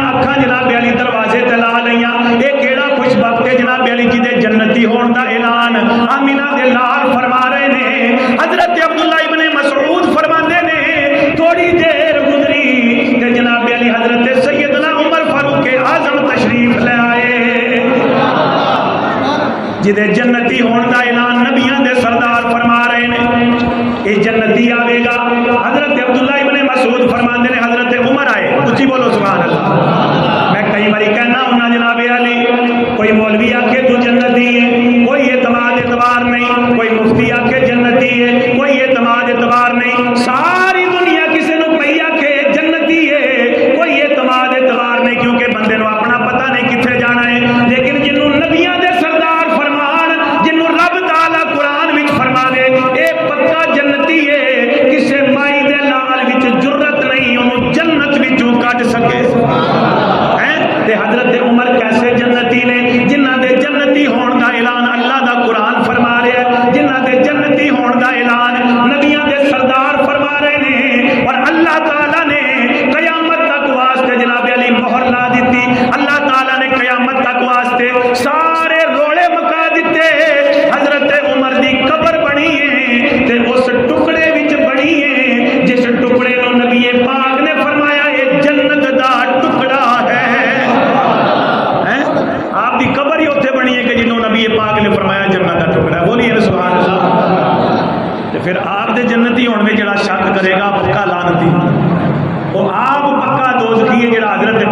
اکھاں جناب علی دروازے تے لا لیاں، اے کیڑا خوش وقت ہے جناب علی جی دے جنتی ہون دا اعلان آمینہ دے لال فرما رہے نے۔ حضرت عبداللہ ابن مسعود فرماندے نے تھوڑی دیر گزری کہ جناب علی حضرت سیدنا عمر فاروق اعظم تشریف لے آئے، جدے جنتی ہون دا اعلان نبیاں دے سردار فرما رہے نے، اے جنتی آوے گا۔ حضرت عبداللہ ابن مسعود فرماندے نے حضرت عمر آئے، اچھی بولو سبحان اللہ۔ میں کئی باری کہنا ہونا جناب علی، کوئی مولوی آکھے تو جنتی ہے، کوئی اعتماد اعتبار نہیں، کوئی مفتی آکھے جنتی ہے، کوئی اعتماد اعتبار نہیں، ساری دنیا کسی نو پئی آکھے جنتی ہے، کوئی اعتماد اعتبار نہیں، کیونکہ بندے نو اپنا پتہ نہیں کتنے جانا ہے۔ لیکن جنوں نبیاں دے سردار فرمان، جنوں رب تعالی قرآن وچ فرماوے اے پکا جنتی ہے، کسے مائی دے لال وچ جرت نہیں انہوں جنت وچوں کڈ سکے۔ تے حضرت عمر کیسے جنتی نے؟ جنہ دے جنتی ہون دا اعلان اللہ دا قرآن فرما رہا ہے، جنہ دے جنتی ہون دا اعلان نبیاں دے سردار فرما رہے ہیں، اور اللہ تعالیٰ نے قیامت تک واسطے جناب علی مہر لا دیتی۔ اللہ تعالیٰ نے قیامت تک واسطے سارے روڑے مکا دیتے۔ حضرت عمر دی قبر بنی ہے تے اس ٹکڑے وچ بنی ہے جس ٹکڑے نو نبی پاک نے فرمایا یہ جنت دا ٹکڑا ہے۔ آپ کی قبر ہی اتنے بنی ہے کہ جنہوں نبی پاک نے فرمایا جنت کا ٹکڑا ہے، بولیے سبحان اللہ۔ تو پھر آپ دے جنتی ہونے میں جڑا شک کرے گا پکا لعنتی، وہ آپ پکا دوزخی ہے جڑا حضرت